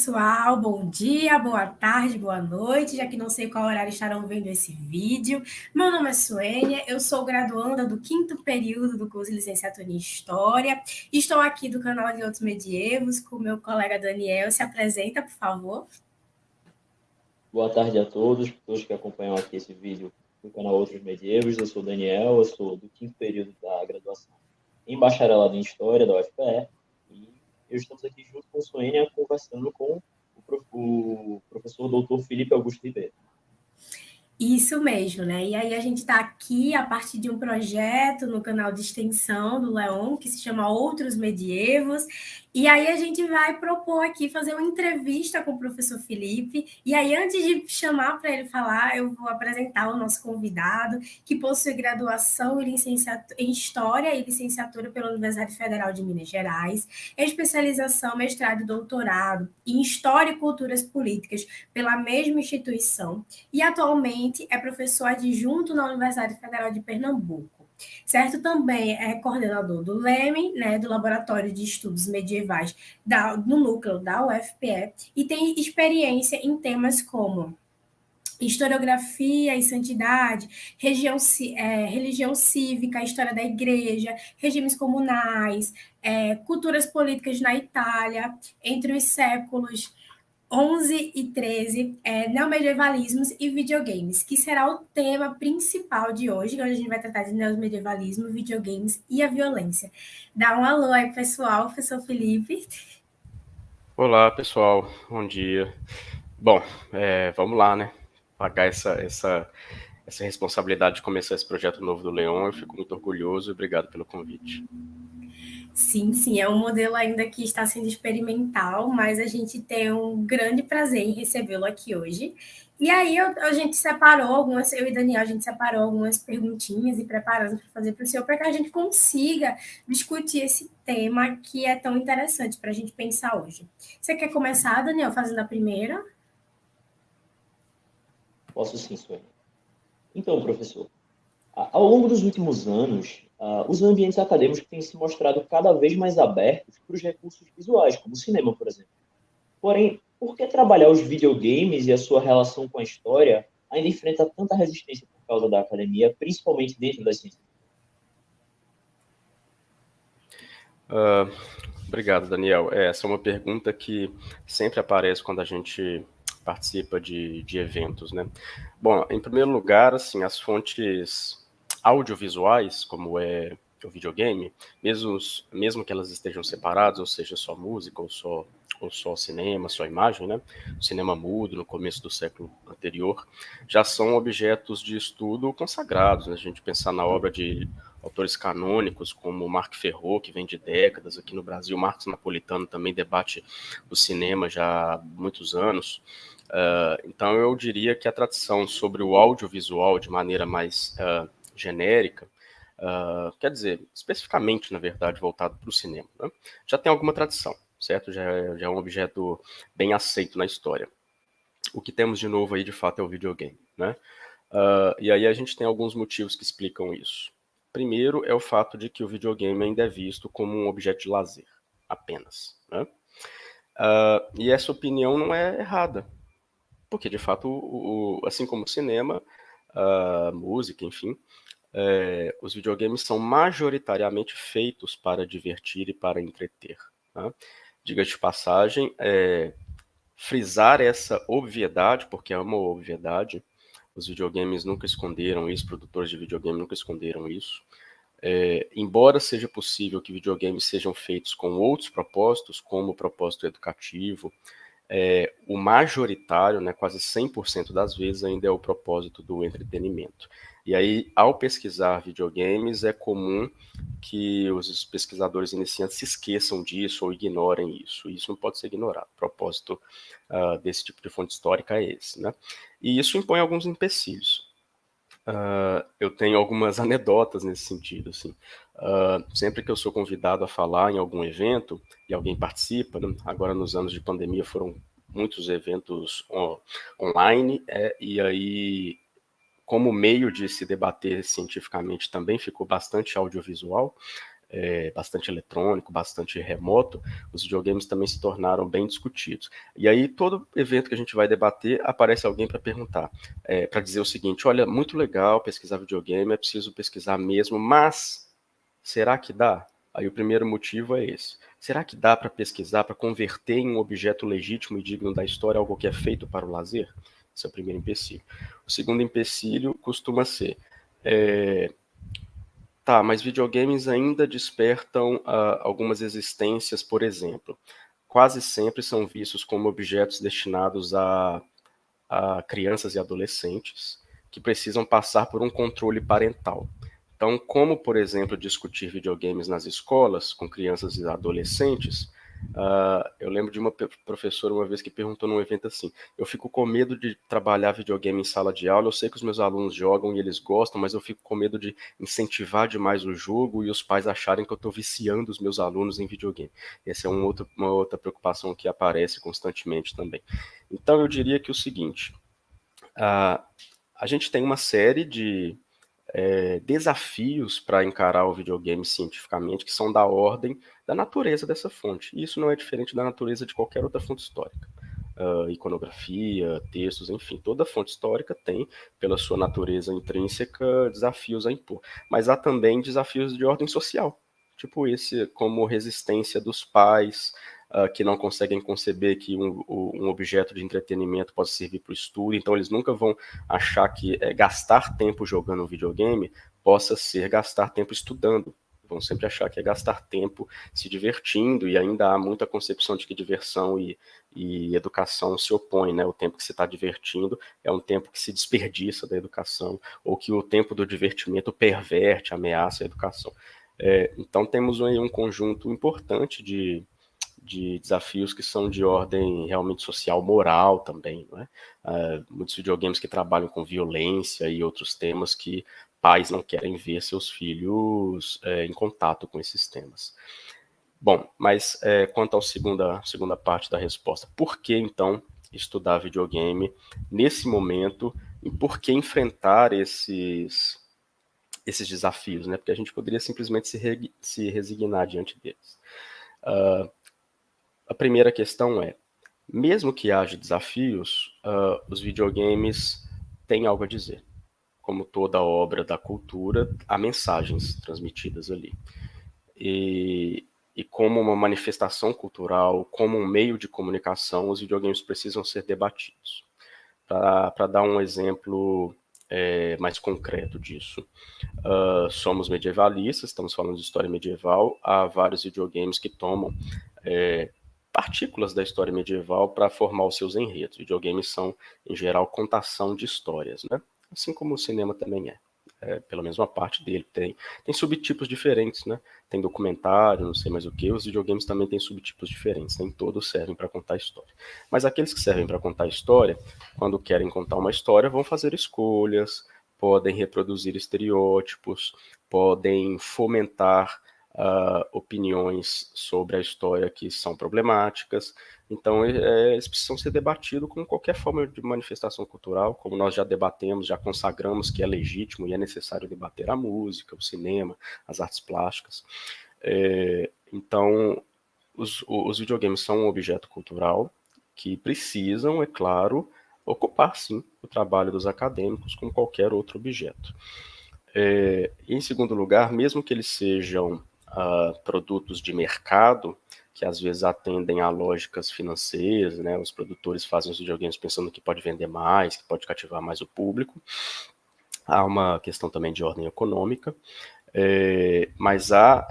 pessoal, bom dia, boa tarde, boa noite, já que não sei qual horário estarão vendo esse vídeo. Meu nome é Suênia, eu sou graduanda do 5º período do curso de Licenciatura em História. Estou aqui do canal de Outros Medievos com o meu colega Daniel. Se apresenta, por favor. Boa tarde a todos que acompanham aqui esse vídeo no canal Outros Medievos. Eu sou o Daniel, eu sou do 5º período da graduação em Bacharelado em História da UFPE e estamos aqui junto com o Suênia conversando com o professor doutor Felipe Augusto Ribeiro. Isso mesmo, né? E aí a gente está aqui a partir de um projeto no canal de extensão do Leon, que se chama Outros Medievos, e aí a gente vai propor aqui fazer uma entrevista com o professor Felipe, e aí antes de chamar para ele falar, eu vou apresentar o nosso convidado, que possui graduação em História e licenciatura pela Universidade Federal de Minas Gerais, especialização, mestrado e doutorado em História e Culturas Políticas pela mesma instituição, e atualmente é professor adjunto na Universidade Federal de Pernambuco. Certo? Também é coordenador do LEME, né, do Laboratório de Estudos Medievais no núcleo da UFPE, e tem experiência em temas como historiografia e santidade, religião cívica, história da igreja, regimes comunais, culturas políticas na Itália, entre os séculos 11 e 13, neomedievalismos e videogames, que será o tema principal de hoje, onde a gente vai tratar de neomedievalismo, videogames e a violência. Dá um alô aí, pessoal, professor Felipe. Olá, pessoal, bom dia. Bom, vamos lá, né? Pagar essa responsabilidade de começar esse projeto novo do Leon. Eu fico muito orgulhoso e obrigado pelo convite. Sim, é um modelo ainda que está sendo experimental, mas a gente tem um grande prazer em recebê-lo aqui hoje. E aí a gente separou eu e Daniel, a gente separou algumas perguntinhas e preparamos para fazer para o senhor, para que a gente consiga discutir esse tema que é tão interessante para a gente pensar hoje. Você quer começar, Daniel, fazendo a primeira? Posso sim, Suênia. Então, professor, ao longo dos últimos anos, os ambientes acadêmicos têm se mostrado cada vez mais abertos para os recursos visuais, como o cinema, por exemplo. Porém, por que trabalhar os videogames e a sua relação com a história ainda enfrenta tanta resistência por causa da academia, principalmente dentro das ciências? Obrigado, Daniel. Essa é uma pergunta que sempre aparece quando a gente participa de eventos, né? Bom, em primeiro lugar, assim, as fontes audiovisuais, como é o videogame, mesmo que elas estejam separadas, ou seja, só música, ou só cinema, só imagem, né? O cinema mudo, no começo do século anterior, já são objetos de estudo consagrados, né? A gente pensar na obra de autores canônicos como Marc Ferrot, que vem de décadas aqui no Brasil, Marcos Napolitano também debate o cinema já há muitos anos. Então eu diria que a tradição sobre o audiovisual de maneira mais genérica, quer dizer, especificamente, na verdade, voltado para o cinema, né? Já tem alguma tradição, certo? Já é um objeto bem aceito na história. O que temos de novo aí, de fato, é o videogame, né? E aí a gente tem alguns motivos que explicam isso. Primeiro é o fato de que o videogame ainda é visto como um objeto de lazer, apenas, né? E essa opinião não é errada, porque de fato, assim como o cinema, música, enfim, os videogames são majoritariamente feitos para divertir e para entreter, tá? Diga-se de passagem, frisar essa obviedade, porque é uma obviedade, os videogames nunca esconderam isso, produtores de videogame nunca esconderam isso. Embora seja possível que videogames sejam feitos com outros propósitos, como o propósito educativo, o majoritário, né, quase 100% das vezes, ainda é o propósito do entretenimento. E aí, ao pesquisar videogames, é comum que os pesquisadores iniciantes se esqueçam disso ou ignorem isso. Isso não pode ser ignorado. O propósito desse tipo de fonte histórica é esse, né? E isso impõe alguns empecilhos. Eu tenho algumas anedotas nesse sentido, assim. Sempre que eu sou convidado a falar em algum evento e alguém participa, né? Agora nos anos de pandemia foram muitos eventos online, e aí, como meio de se debater cientificamente, também ficou bastante audiovisual. bastante eletrônico, bastante remoto, os videogames também se tornaram bem discutidos. E aí, todo evento que a gente vai debater, aparece alguém para perguntar, para dizer o seguinte: olha, muito legal pesquisar videogame, é preciso pesquisar mesmo, mas será que dá? Aí o primeiro motivo é esse. Será que dá para pesquisar, para converter em um objeto legítimo e digno da história algo que é feito para o lazer? Esse é o primeiro empecilho. O segundo empecilho costuma ser, tá, mas videogames ainda despertam algumas existências, por exemplo. Quase sempre são vistos como objetos destinados a crianças e adolescentes que precisam passar por um controle parental. Então, como, por exemplo, discutir videogames nas escolas com crianças e adolescentes, eu lembro de uma professora uma vez que perguntou num evento assim: eu fico com medo de trabalhar videogame em sala de aula, eu sei que os meus alunos jogam e eles gostam, mas eu fico com medo de incentivar demais o jogo e os pais acharem que eu estou viciando os meus alunos em videogame. Essa é uma outra preocupação que aparece constantemente também. Então, eu diria que o seguinte: a gente tem uma série de desafios para encarar o videogame cientificamente que são da ordem da natureza dessa fonte. E isso não é diferente da natureza de qualquer outra fonte histórica. Iconografia, textos, enfim, toda fonte histórica tem, pela sua natureza intrínseca, desafios a impor. Mas há também desafios de ordem social, tipo esse, como resistência dos pais, que não conseguem conceber que um objeto de entretenimento pode servir para o estudo, então eles nunca vão achar que gastar tempo jogando um videogame possa ser gastar tempo estudando. Vão sempre achar que é gastar tempo se divertindo, e ainda há muita concepção de que diversão e educação se opõem, né? O tempo que você está divertindo é um tempo que se desperdiça da educação, ou que o tempo do divertimento perverte, ameaça a educação. Então temos aí um conjunto importante de desafios que são de ordem realmente social, moral também, não é? Muitos videogames que trabalham com violência e outros temas que pais não querem ver seus filhos em contato com esses temas. Bom, mas quanto à segunda parte da resposta, por que então estudar videogame nesse momento e por que enfrentar esses desafios, né? Porque a gente poderia simplesmente se resignar diante deles. A primeira questão é, mesmo que haja desafios, os videogames têm algo a dizer. Como toda obra da cultura, há mensagens transmitidas ali. E como uma manifestação cultural, como um meio de comunicação, os videogames precisam ser debatidos. Para dar um exemplo mais concreto disso, somos medievalistas, estamos falando de história medieval, há vários videogames que tomam partículas da história medieval para formar os seus enredos. Videogames são, em geral, contação de histórias, né? Assim como o cinema também pelo menos uma parte dele. Tem subtipos diferentes, né? Tem documentário, não sei mais o que. Os videogames também têm subtipos diferentes. Nem todos servem para contar história. Mas aqueles que servem para contar história, quando querem contar uma história, vão fazer escolhas, podem reproduzir estereótipos, podem fomentar opiniões sobre a história que são problemáticas. Então, eles precisam ser debatidos como qualquer forma de manifestação cultural, como nós já debatemos, já consagramos que é legítimo e é necessário debater a música, o cinema, as artes plásticas. Então, os videogames são um objeto cultural que precisam, é claro, ocupar, sim, o trabalho dos acadêmicos como qualquer outro objeto. Em segundo lugar, mesmo que eles sejam produtos de mercado, que às vezes atendem a lógicas financeiras, né? Os produtores fazem os videogames pensando que pode vender mais, que pode cativar mais o público. Há uma questão também de ordem econômica, mas há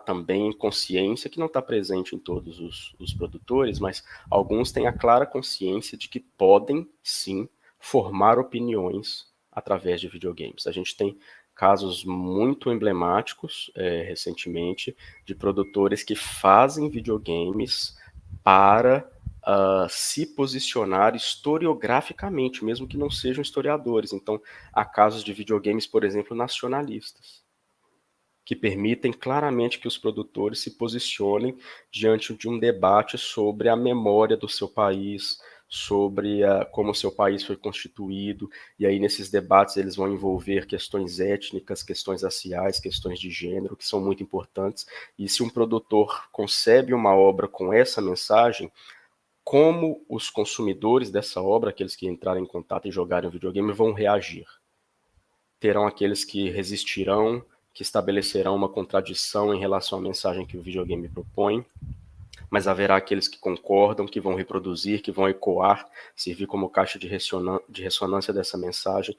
também consciência que não está presente em todos os produtores, mas alguns têm a clara consciência de que podem, sim, formar opiniões através de videogames. A gente tem casos muito emblemáticos recentemente de produtores que fazem videogames para se posicionar historiograficamente, mesmo que não sejam historiadores. Então, há casos de videogames, por exemplo, nacionalistas, que permitem claramente que os produtores se posicionem diante de um debate sobre a memória do seu país, sobre como seu país foi constituído, e aí nesses debates eles vão envolver questões étnicas, questões raciais, questões de gênero, que são muito importantes, e se um produtor concebe uma obra com essa mensagem, como os consumidores dessa obra, aqueles que entrarem em contato e jogarem o videogame, vão reagir. Terão aqueles que resistirão, que estabelecerão uma contradição em relação à mensagem que o videogame propõe, mas haverá aqueles que concordam, que vão reproduzir, que vão ecoar, servir como caixa de ressonância dessa mensagem.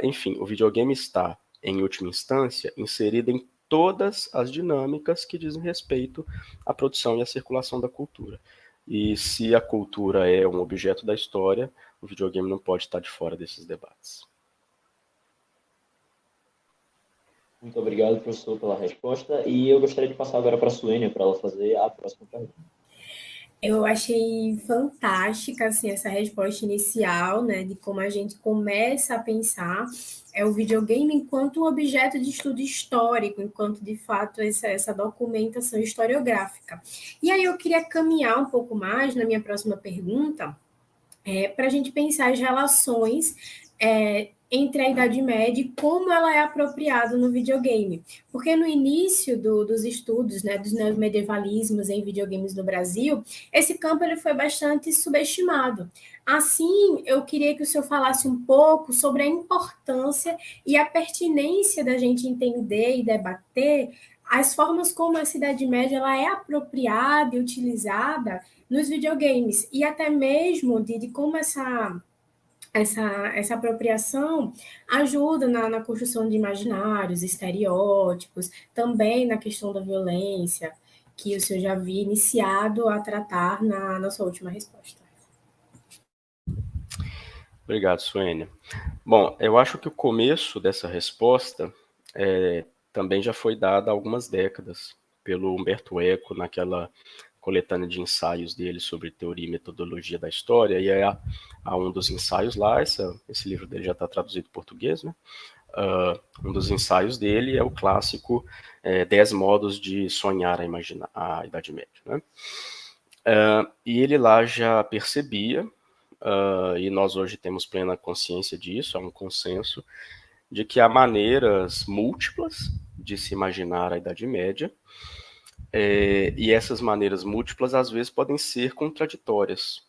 Enfim, o videogame está, em última instância, inserido em todas as dinâmicas que dizem respeito à produção e à circulação da cultura. E se a cultura é um objeto da história, o videogame não pode estar de fora desses debates. Muito obrigado, professor, pela resposta. E eu gostaria de passar agora para a Suênia, para ela fazer a próxima pergunta. Eu achei fantástica assim, essa resposta inicial, né, de como a gente começa a pensar o videogame enquanto um objeto de estudo histórico, enquanto, de fato, essa documentação historiográfica. E aí eu queria caminhar um pouco mais na minha próxima pergunta, para a gente pensar as relações entre a Idade Média e como ela é apropriada no videogame. Porque no início dos estudos, né, dos neomedievalismos em videogames no Brasil, esse campo ele foi bastante subestimado. Assim, eu queria que o senhor falasse um pouco sobre a importância e a pertinência da gente entender e debater as formas como a Idade Média ela é apropriada e utilizada nos videogames, e até mesmo de como essa apropriação ajuda na construção de imaginários, estereótipos, também na questão da violência, que o senhor já havia iniciado a tratar na sua última resposta. Obrigado, Suênia. Bom, eu acho que o começo dessa resposta também já foi dado há algumas décadas pelo Humberto Eco, naquela coletânea de ensaios dele sobre teoria e metodologia da história, e há um dos ensaios lá, esse livro dele já está traduzido em português, né? Um dos ensaios dele é o clássico 10 modos de sonhar a Idade Média, né? E ele lá já percebia, e nós hoje temos plena consciência disso, há um consenso, de que há maneiras múltiplas de se imaginar a Idade Média, e essas maneiras múltiplas às vezes podem ser contraditórias,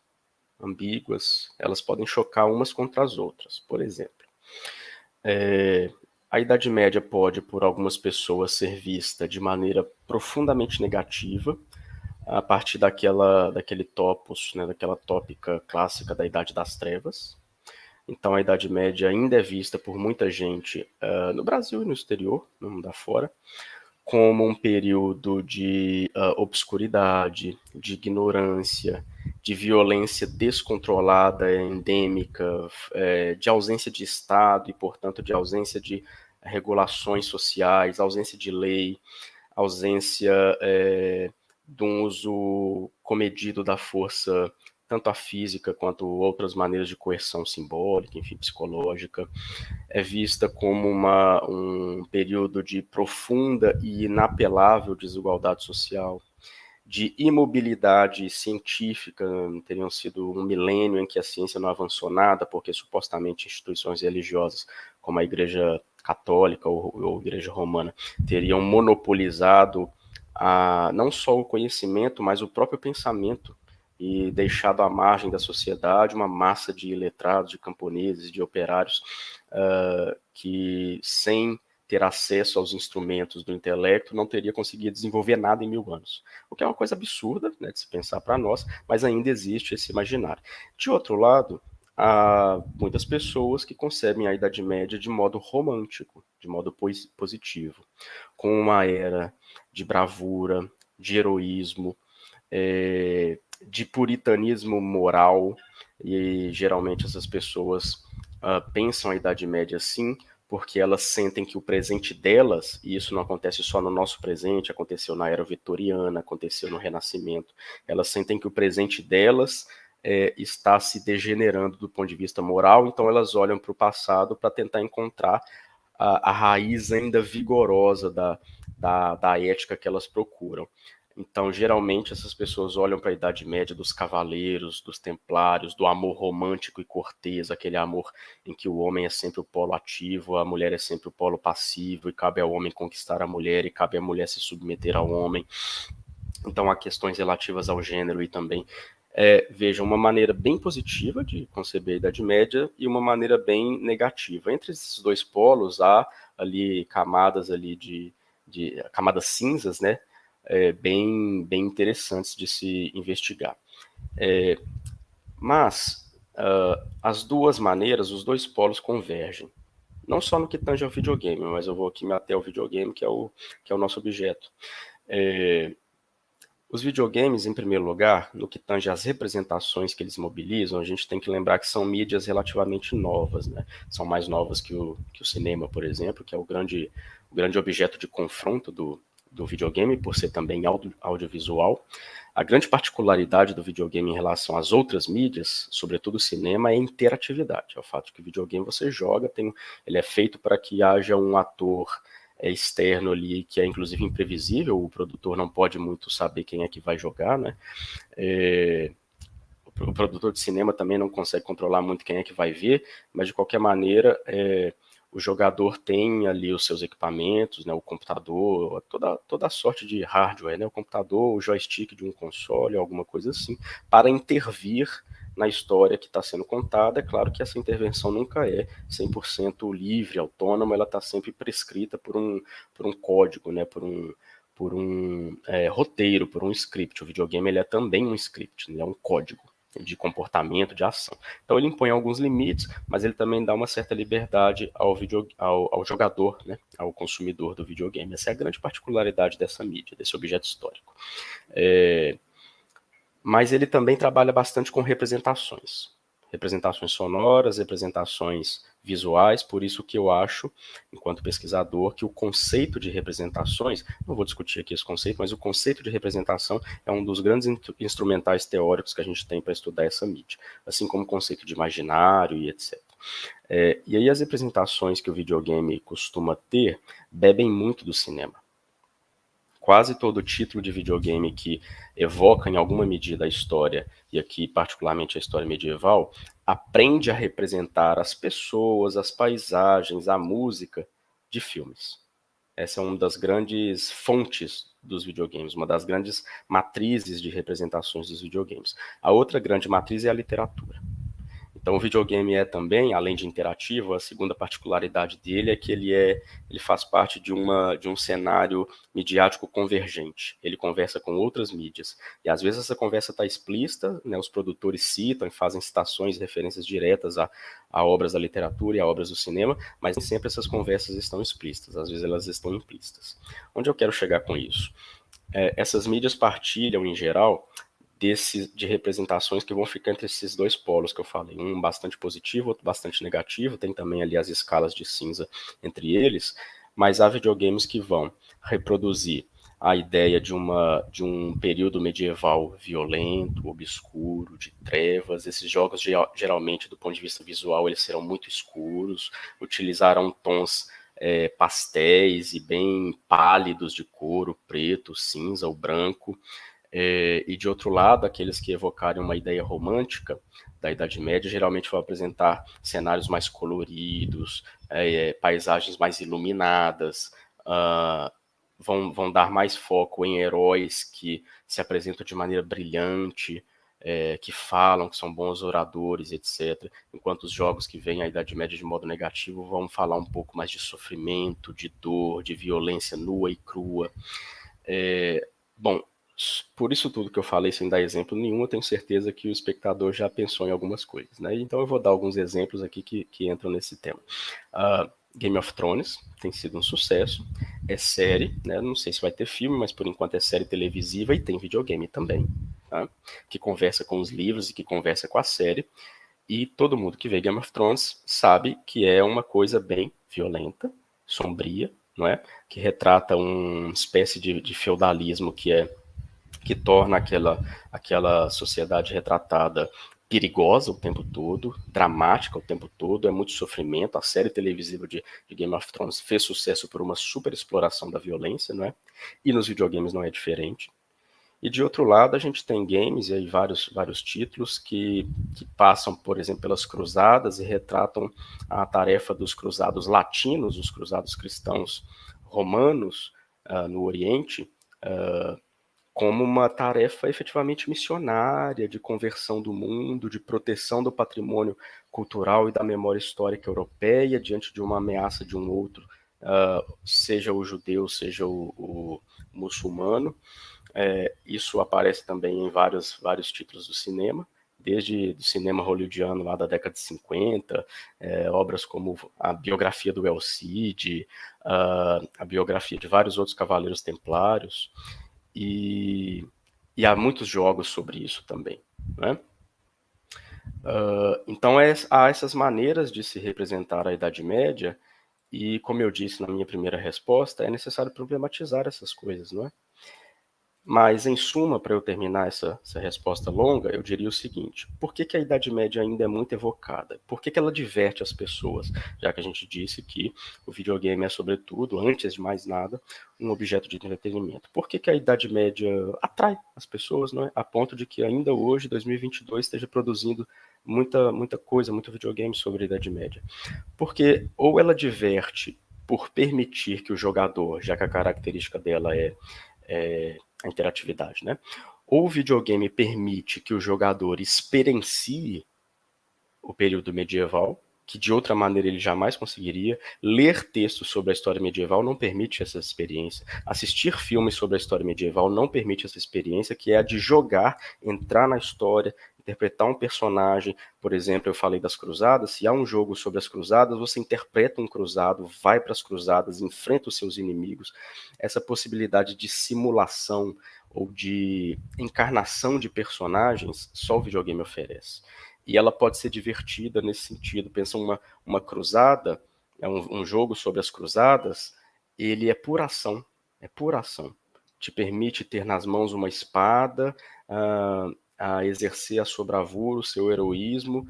ambíguas, elas podem chocar umas contra as outras. Por exemplo, a Idade Média pode, por algumas pessoas, ser vista de maneira profundamente negativa, a partir daquele topos, né, daquela tópica clássica da Idade das Trevas. Então a Idade Média ainda é vista por muita gente no Brasil e no exterior, no mundo afora, como um período de obscuridade, de ignorância, de violência descontrolada, endêmica, de ausência de Estado e, portanto, de ausência de regulações sociais, ausência de lei, ausência de um uso comedido da força, tanto a física quanto outras maneiras de coerção simbólica, enfim, psicológica. É vista como um período de profunda e inapelável desigualdade social, de imobilidade científica. Teriam sido um milênio em que a ciência não avançou nada, porque supostamente instituições religiosas, como a Igreja Católica ou a Igreja Romana, teriam monopolizado não só o conhecimento, mas o próprio pensamento, e deixado à margem da sociedade uma massa de iletrados, de camponeses, de operários, que, sem ter acesso aos instrumentos do intelecto, não teria conseguido desenvolver nada em 1000 anos. O que é uma coisa absurda, né, de se pensar para nós, mas ainda existe esse imaginário. De outro lado, há muitas pessoas que concebem a Idade Média de modo romântico, de modo positivo, com uma era de bravura, de heroísmo, de puritanismo moral, e geralmente essas pessoas pensam a Idade Média assim, porque elas sentem que o presente delas, e isso não acontece só no nosso presente, aconteceu na Era Vitoriana, aconteceu no Renascimento, elas sentem que o presente delas está se degenerando do ponto de vista moral, então elas olham para o passado para tentar encontrar a raiz ainda vigorosa da ética que elas procuram. Então, geralmente, essas pessoas olham para a Idade Média dos cavaleiros, dos templários, do amor romântico e cortês, aquele amor em que o homem é sempre o polo ativo, a mulher é sempre o polo passivo, e cabe ao homem conquistar a mulher, e cabe à mulher se submeter ao homem. Então, há questões relativas ao gênero e também, veja, uma maneira bem positiva de conceber a Idade Média e uma maneira bem negativa. Entre esses dois polos, há ali camadas ali de camadas cinzas, né? Bem interessantes de se investigar. Mas as duas maneiras, os dois polos convergem. Não só no que tange ao videogame, mas eu vou aqui me ater ao videogame, que é o nosso objeto. Os videogames, em primeiro lugar, no que tange às representações que eles mobilizam, a gente tem que lembrar que são mídias relativamente novas, né? São mais novas que o cinema, por exemplo, que é o grande objeto de confronto do videogame, por ser também audiovisual. A grande particularidade do videogame em relação às outras mídias, sobretudo o cinema, é a interatividade. É o fato de que o videogame você joga, ele é feito para que haja um ator externo ali, que é inclusive imprevisível, o produtor não pode muito saber quem é que vai jogar, né? O produtor de cinema também não consegue controlar muito quem é que vai ver, mas de qualquer maneira, o jogador tem ali os seus equipamentos, né, o computador, toda a sorte de hardware, né, o computador, o joystick de um console, alguma coisa assim, para intervir na história que está sendo contada. É claro que essa intervenção nunca é 100% livre, autônoma, ela está sempre prescrita por um código, né, por um roteiro, por um script. O videogame ele é também um script, ele é um código de comportamento, de ação. Então ele impõe alguns limites, mas ele também dá uma certa liberdade ao jogador, né, ao consumidor do videogame. Essa é a grande particularidade dessa mídia, desse objeto histórico. Mas ele também trabalha bastante com representações sonoras, representações visuais, por isso que eu acho, enquanto pesquisador, que o conceito de representações, não vou discutir aqui esse conceito, mas o conceito de representação é um dos grandes instrumentais teóricos que a gente tem para estudar essa mídia, assim como o conceito de imaginário e etc. E aí as representações que o videogame costuma ter bebem muito do cinema. Quase todo título de videogame que evoca em alguma medida a história, e aqui particularmente a história medieval, aprende a representar as pessoas, as paisagens, a música de filmes. Essa é uma das grandes fontes dos videogames, uma das grandes matrizes de representações dos videogames. A outra grande matriz é a literatura. Então o videogame é também, além de interativo, a segunda particularidade dele é que ele faz parte de um cenário midiático convergente. Ele conversa com outras mídias. E às vezes essa conversa está explícita, né, os produtores citam e fazem citações, referências diretas a obras da literatura e a obras do cinema, mas nem sempre essas conversas estão explícitas, às vezes elas estão implícitas. Onde eu quero chegar com isso? Essas mídias partilham, em geral, de representações que vão ficar entre esses dois polos que eu falei, um bastante positivo, outro bastante negativo, tem também ali as escalas de cinza entre eles, mas há videogames que vão reproduzir a ideia de um período medieval violento, obscuro, de trevas. Esses jogos, geralmente, do ponto de vista visual, eles serão muito escuros, utilizarão tons pastéis e bem pálidos de cor, o preto, o cinza, o branco. E de outro lado, aqueles que evocarem uma ideia romântica da Idade Média geralmente vão apresentar cenários mais coloridos, paisagens mais iluminadas, vão dar mais foco em heróis que se apresentam de maneira brilhante, que falam, que são bons oradores, etc. Enquanto os jogos que vêm à Idade Média de modo negativo vão falar um pouco mais de sofrimento, de dor, de violência nua e crua. Bom, por isso tudo que eu falei, sem dar exemplo nenhum, eu tenho certeza que o espectador já pensou em algumas coisas, né? Então eu vou dar alguns exemplos aqui que entram nesse tema. Game of Thrones tem sido um sucesso, é série, né? Não sei se vai ter filme, mas por enquanto é série televisiva e tem videogame também, tá? Que conversa com os livros e que conversa com a série. E todo mundo que vê Game of Thrones sabe que é uma coisa bem violenta, sombria, não é? Que retrata uma espécie de feudalismo que torna aquela sociedade retratada perigosa o tempo todo, dramática o tempo todo, é muito sofrimento. A série televisiva de Game of Thrones fez sucesso por uma super exploração da violência, não é? E nos videogames não é diferente. E de outro lado, a gente tem games, e aí vários títulos que passam, por exemplo, pelas cruzadas e retratam a tarefa dos cruzados latinos, os cruzados cristãos romanos no Oriente, como uma tarefa efetivamente missionária, de conversão do mundo, de proteção do patrimônio cultural e da memória histórica europeia diante de uma ameaça de um outro, seja o judeu, seja o muçulmano. Isso aparece também em vários títulos do cinema, desde o cinema hollywoodiano lá da década de 50, obras como a biografia do El Cid, a biografia de vários outros cavaleiros templários, e há muitos jogos sobre isso também, né? Então há essas maneiras de se representar a Idade Média, e como eu disse na minha primeira resposta, é necessário problematizar essas coisas, não é? Mas, em suma, para eu terminar essa resposta longa, eu diria o seguinte: por que a Idade Média ainda é muito evocada? Por que ela diverte as pessoas? Já que a gente disse que o videogame é, sobretudo, antes de mais nada, um objeto de entretenimento. Por que a Idade Média atrai as pessoas, não é? A ponto de que ainda hoje, 2022, esteja produzindo muita coisa, muito videogame sobre a Idade Média? Porque ou ela diverte por permitir que o jogador, já que a característica dela é a interatividade, né? Ou o videogame permite que o jogador experiencie o período medieval, que de outra maneira ele jamais conseguiria. Ler textos sobre a história medieval não permite essa experiência. Assistir filmes sobre a história medieval não permite essa experiência, que é a de jogar, entrar na história, interpretar um personagem. Por exemplo, eu falei das cruzadas. Se há um jogo sobre as cruzadas, você interpreta um cruzado, vai para as cruzadas, enfrenta os seus inimigos. Essa possibilidade de simulação ou de encarnação de personagens, só o videogame oferece. E ela pode ser divertida nesse sentido. Pensa uma cruzada, um jogo sobre as cruzadas, ele é pura ação, Te permite ter nas mãos uma espada, a exercer a sua bravura, o seu heroísmo,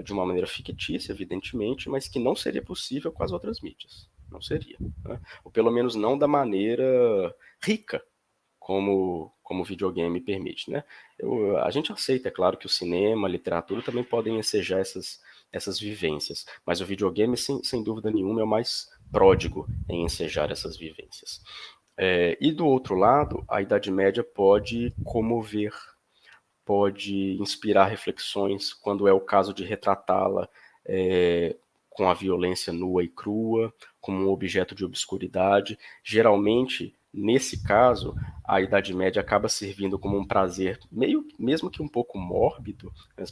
de uma maneira fictícia, evidentemente, mas que não seria possível com as outras mídias. Não seria, né? Ou pelo menos não da maneira rica como o videogame permite, né? A gente aceita, é claro, que o cinema, a literatura também podem ensejar essas vivências, mas o videogame, sem dúvida nenhuma, é o mais pródigo em ensejar essas vivências. E do outro lado, a Idade Média pode comover, pode inspirar reflexões, quando é o caso de retratá-la com a violência nua e crua, como um objeto de obscuridade. Geralmente, nesse caso, a Idade Média acaba servindo como um prazer, mesmo que um pouco mórbido. É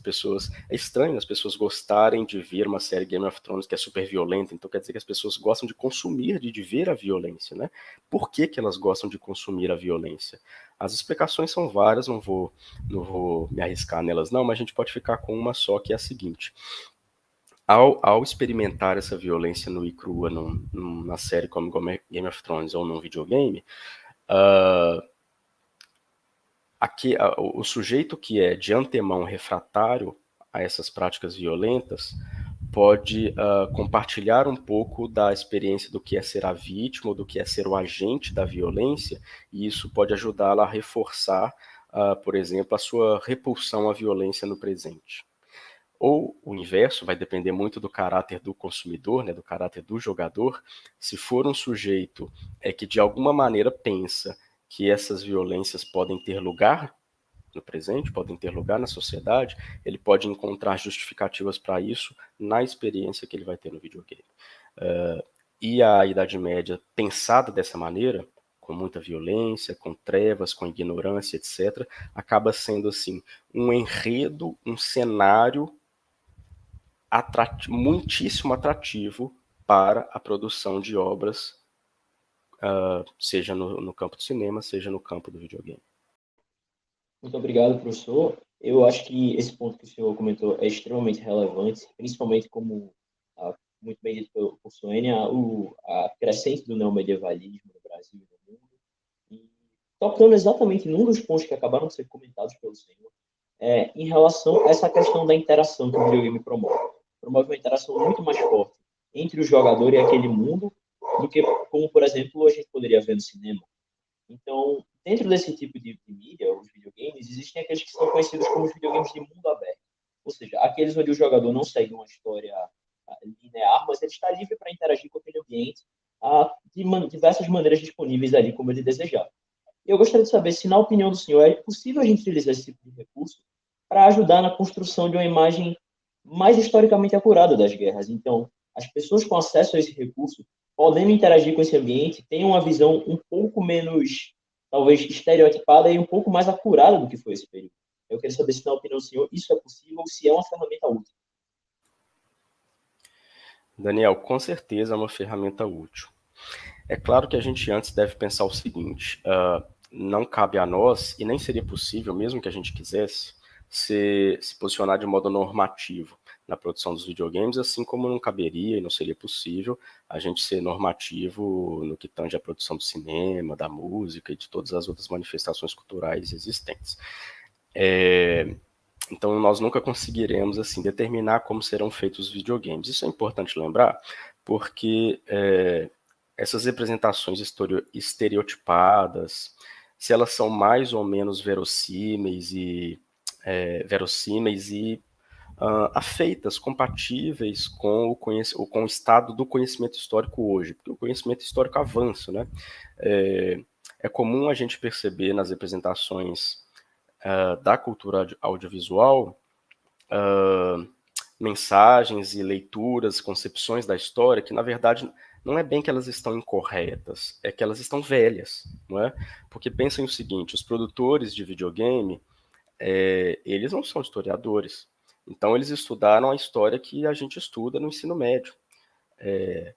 estranho as pessoas gostarem de ver uma série Game of Thrones que é super violenta, então quer dizer que as pessoas gostam de consumir, de ver a violência, né? Por que elas gostam de consumir a violência? As explicações são várias, não vou me arriscar nelas não, mas a gente pode ficar com uma só, que é a seguinte: ao experimentar essa violência nua e crua na série como Game of Thrones ou num videogame, o sujeito que é de antemão refratário a essas práticas violentas pode compartilhar um pouco da experiência do que é ser a vítima, ou do que é ser o agente da violência, e isso pode ajudá-la a reforçar, por exemplo, a sua repulsão à violência no presente. Ou o inverso, vai depender muito do caráter do consumidor, né, do caráter do jogador. Se for um sujeito que de alguma maneira pensa que essas violências podem ter lugar no presente, podem ter lugar na sociedade, ele pode encontrar justificativas para isso na experiência que ele vai ter no videogame. E a Idade Média, pensada dessa maneira, com muita violência, com trevas, com ignorância, etc., acaba sendo assim um enredo, um cenário muitíssimo atrativo para a produção de obras, seja no campo do cinema, seja no campo do videogame. Muito obrigado, professor. Eu acho que esse ponto que o senhor comentou é extremamente relevante, principalmente como, muito bem dito por Suênia, a crescente do neomedievalismo no Brasil e no mundo. E tocando exatamente num dos pontos que acabaram de ser comentados pelo senhor, em relação a essa questão da interação que o videogame promove. Promove uma interação muito mais forte entre o jogador e aquele mundo do que, como, por exemplo, a gente poderia ver no cinema. Então, dentro desse tipo de mídia, os videogames, existem aqueles que são conhecidos como os videogames de mundo aberto. Ou seja, aqueles onde o jogador não segue uma história linear, mas ele está livre para interagir com aquele ambiente de diversas maneiras disponíveis ali, como ele desejar. Eu gostaria de saber se, na opinião do senhor, é possível a gente utilizar esse tipo de recurso para ajudar na construção de uma imagem mais historicamente acurada das guerras. Então, as pessoas com acesso a esse recurso, podendo interagir com esse ambiente, têm uma visão um pouco menos, talvez, estereotipada e um pouco mais acurada do que foi esse período. Eu quero saber se, na opinião do senhor, isso é possível, se é uma ferramenta útil. Daniel, com certeza é uma ferramenta útil. É claro que a gente antes deve pensar o seguinte: não cabe a nós, e nem seria possível, mesmo que a gente quisesse, se posicionar de modo normativo na produção dos videogames, assim como não caberia e não seria possível a gente ser normativo no que tange a produção do cinema, da música e de todas as outras manifestações culturais existentes. Então, nós nunca conseguiremos assim determinar como serão feitos os videogames. Isso é importante lembrar, porque essas representações estereotipadas, se elas são mais ou menos verossímeis e afeitas, compatíveis com com o estado do conhecimento histórico hoje, porque o conhecimento histórico avança, né? É comum a gente perceber nas representações da cultura audiovisual mensagens e leituras, concepções da história que, na verdade, não é bem que elas estão incorretas, é que elas estão velhas, não é? Porque pensem o seguinte: os produtores de videogame, eles não são historiadores, então eles estudaram a história que a gente estuda no ensino médio.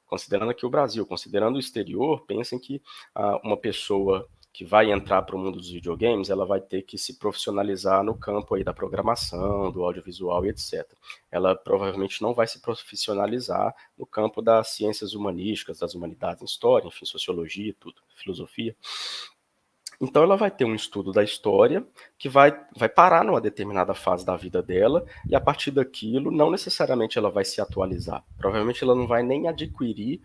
Considerando aqui o Brasil, considerando o exterior, pensem que uma pessoa que vai entrar para o mundo dos videogames, ela vai ter que se profissionalizar no campo aí da programação, do audiovisual e etc. Ela provavelmente não vai se profissionalizar no campo das ciências humanísticas, das humanidades, história, enfim, sociologia e tudo, filosofia. Então ela vai ter um estudo da história que vai parar numa determinada fase da vida dela, e a partir daquilo não necessariamente ela vai se atualizar. Provavelmente ela não vai nem adquirir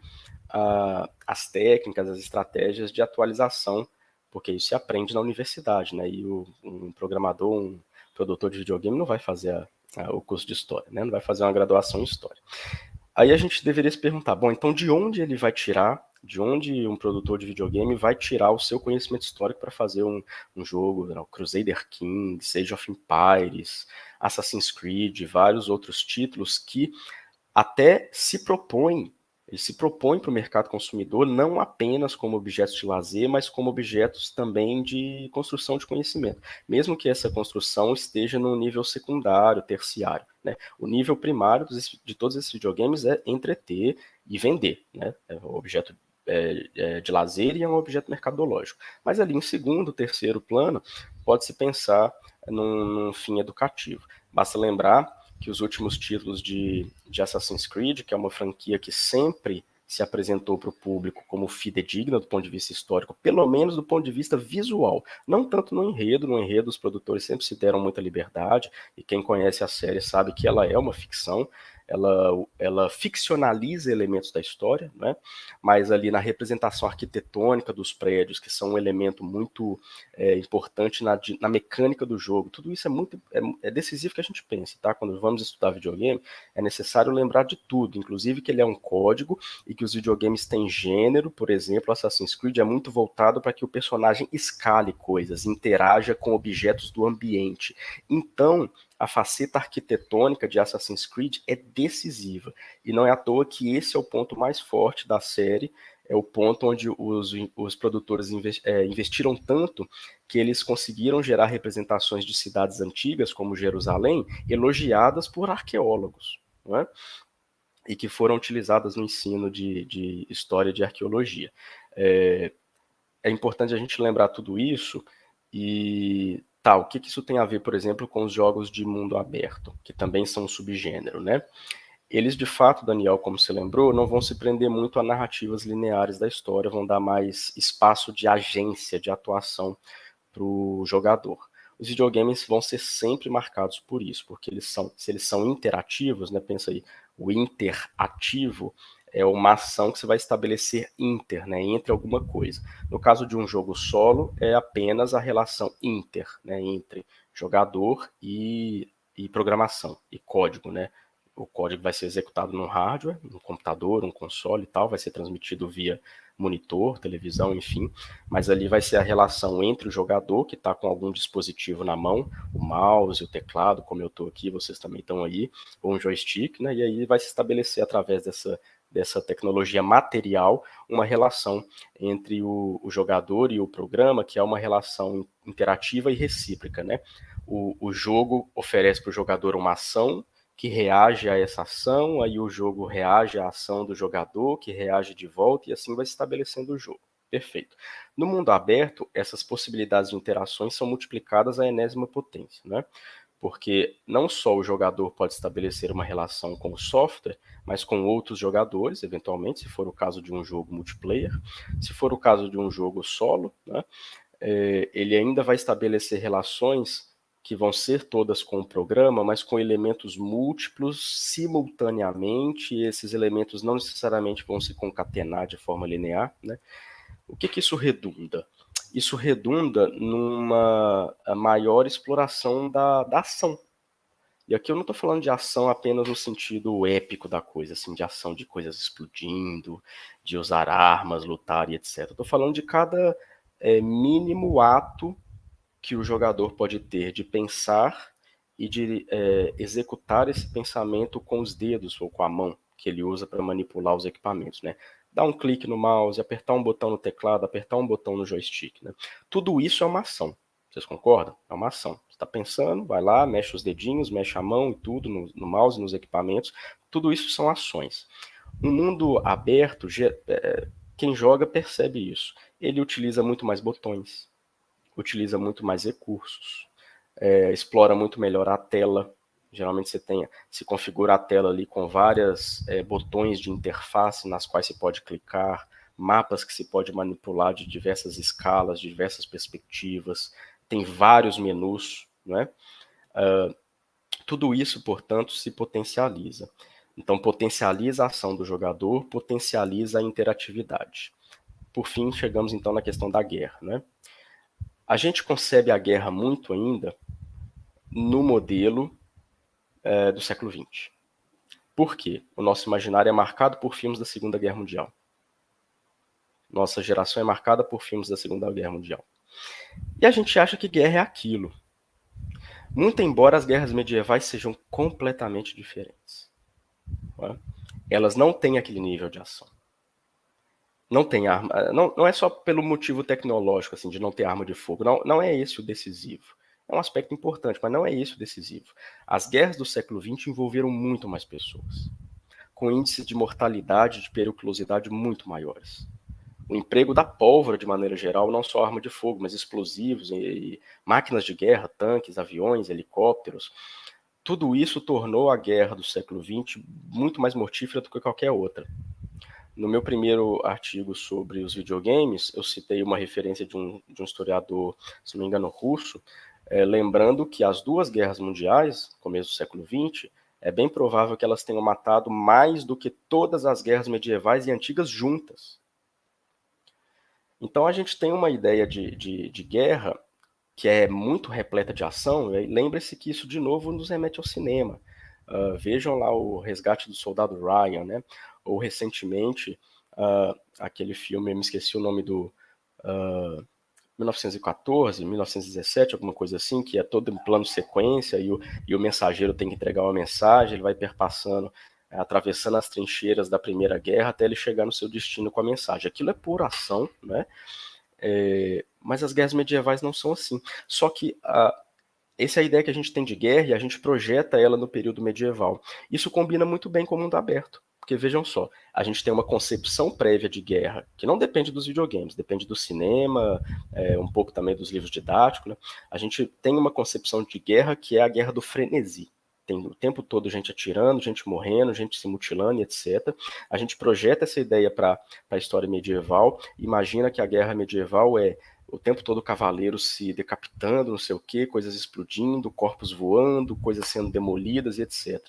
as técnicas, as estratégias de atualização, porque isso se aprende na universidade, né? E um programador, um produtor de videogame não vai fazer o curso de história, né? Não vai fazer uma graduação em história. Aí a gente deveria se perguntar, bom, então de onde ele vai tirar, de onde um produtor de videogame vai tirar o seu conhecimento histórico para fazer um jogo, não, Crusader Kings, Age of Empires, Assassin's Creed, vários outros títulos que até ele se propõe para o mercado consumidor não apenas como objetos de lazer, mas como objetos também de construção de conhecimento, mesmo que essa construção esteja no nível secundário, terciário, né? O nível primário de todos esses videogames é entreter e vender, né? É um objeto de lazer e é um objeto mercadológico. Mas ali em segundo, terceiro plano, pode-se pensar num fim educativo. Basta lembrar que os últimos títulos de Assassin's Creed, que é uma franquia que sempre se apresentou para o público como fidedigna do ponto de vista histórico, pelo menos do ponto de vista visual, não tanto no enredo os produtores sempre se deram muita liberdade, e quem conhece a série sabe que ela é uma ficção, ela ficcionaliza elementos da história, né? Mas ali na representação arquitetônica dos prédios, que são um elemento muito importante na mecânica do jogo, tudo isso é decisivo que a gente pense, tá? Quando vamos estudar videogame, é necessário lembrar de tudo, inclusive que ele é um código e que os videogames têm gênero. Por exemplo, Assassin's Creed é muito voltado para que o personagem escale coisas, interaja com objetos do ambiente. Então, a faceta arquitetônica de Assassin's Creed é decisiva, e não é à toa que esse é o ponto mais forte da série, é o ponto onde os produtores investiram tanto que eles conseguiram gerar representações de cidades antigas, como Jerusalém, elogiadas por arqueólogos, não é? E que foram utilizadas no ensino de história e de arqueologia. É importante a gente lembrar tudo isso. E o que isso tem a ver, por exemplo, com os jogos de mundo aberto, que também são um subgênero, né? Eles, de fato, Daniel, como você lembrou, não vão se prender muito a narrativas lineares da história, vão dar mais espaço de agência, de atuação para o jogador. Os videogames vão ser sempre marcados por isso, porque se eles são interativos, né, pensa aí, o interativo é uma ação que você vai estabelecer inter, né, entre alguma coisa. No caso de um jogo solo, é apenas a relação inter, né, entre jogador e programação, e código, né? O código vai ser executado num hardware, num computador, um console e tal, vai ser transmitido via monitor, televisão, enfim, mas ali vai ser a relação entre o jogador, que está com algum dispositivo na mão, o mouse, o teclado, como eu estou aqui, vocês também estão aí, ou um joystick, né? E aí vai se estabelecer através dessa tecnologia material, uma relação entre o jogador e o programa, que é uma relação interativa e recíproca, né? O jogo oferece para o jogador uma ação que reage a essa ação, aí o jogo reage à ação do jogador, que reage de volta, e assim vai se estabelecendo o jogo. Perfeito. No mundo aberto, essas possibilidades de interações são multiplicadas à enésima potência, né? Porque não só o jogador pode estabelecer uma relação com o software, mas com outros jogadores, eventualmente, se for o caso de um jogo multiplayer, se for o caso de um jogo solo, né? Ele ainda vai estabelecer relações que vão ser todas com o programa, mas com elementos múltiplos simultaneamente, e esses elementos não necessariamente vão se concatenar de forma linear, né? O que isso redunda? Isso redunda numa maior exploração da ação. E aqui eu não estou falando de ação apenas no sentido épico da coisa, assim, de ação de coisas explodindo, de usar armas, lutar e etc. Estou falando de cada mínimo ato que o jogador pode ter de pensar e de executar esse pensamento com os dedos ou com a mão que ele usa para manipular os equipamentos, né? Dar um clique no mouse, apertar um botão no teclado, apertar um botão no joystick, né? Tudo isso é uma ação. Vocês concordam? É uma ação. Você está pensando, vai lá, mexe os dedinhos, mexe a mão e tudo no mouse, nos equipamentos. Tudo isso são ações. Um mundo aberto, quem joga percebe isso. Ele utiliza muito mais botões, utiliza muito mais recursos, explora muito melhor a tela. Geralmente se configura a tela ali com vários botões de interface nas quais se pode clicar, mapas que se pode manipular de diversas escalas, de diversas perspectivas, tem vários menus, não é? Tudo isso, portanto, se potencializa. Então, potencializa a ação do jogador, potencializa a interatividade. Por fim, chegamos então na questão da guerra, né? A gente concebe a guerra muito ainda no modelo do século XX. Por quê? O nosso imaginário é marcado por filmes da Segunda Guerra Mundial. Nossa geração é marcada por filmes da Segunda Guerra Mundial. E a gente acha que guerra é aquilo. Muito embora as guerras medievais sejam completamente diferentes. Não é? Elas não têm aquele nível de ação. Não tem arma. Não é só pelo motivo tecnológico, assim, de não ter arma de fogo. Não é esse o decisivo. É um aspecto importante, mas não é esse o decisivo. As guerras do século XX envolveram muito mais pessoas, com índices de mortalidade e de periculosidade muito maiores. O emprego da pólvora, de maneira geral, não só arma de fogo, mas explosivos e máquinas de guerra, tanques, aviões, helicópteros, tudo isso tornou a guerra do século XX muito mais mortífera do que qualquer outra. No meu primeiro artigo sobre os videogames, eu citei uma referência de um historiador, se não me engano, russo, lembrando que as duas guerras mundiais, começo do século XX, é bem provável que elas tenham matado mais do que todas as guerras medievais e antigas juntas. Então a gente tem uma ideia de guerra que é muito repleta de ação, e lembre-se que isso de novo nos remete ao cinema. Vejam lá o Resgate do Soldado Ryan, né? Ou recentemente aquele filme, eu me esqueci o nome do 1914, 1917, alguma coisa assim, que é todo em plano sequência e o mensageiro tem que entregar uma mensagem, ele vai perpassando, atravessando as trincheiras da Primeira Guerra até ele chegar no seu destino com a mensagem. Aquilo é pura ação, né? Mas as guerras medievais não são assim. Só que essa é a ideia que a gente tem de guerra e a gente projeta ela no período medieval. Isso combina muito bem com o mundo aberto. Porque vejam só, a gente tem uma concepção prévia de guerra, que não depende dos videogames, depende do cinema, um pouco também dos livros didáticos, né? A gente tem uma concepção de guerra que é a guerra do frenesi. Tem o tempo todo gente atirando, gente morrendo, gente se mutilando, etc. A gente projeta essa ideia para a história medieval, imagina que a guerra medieval é o tempo todo cavaleiros se decapitando, não sei o quê, coisas explodindo, corpos voando, coisas sendo demolidas, etc.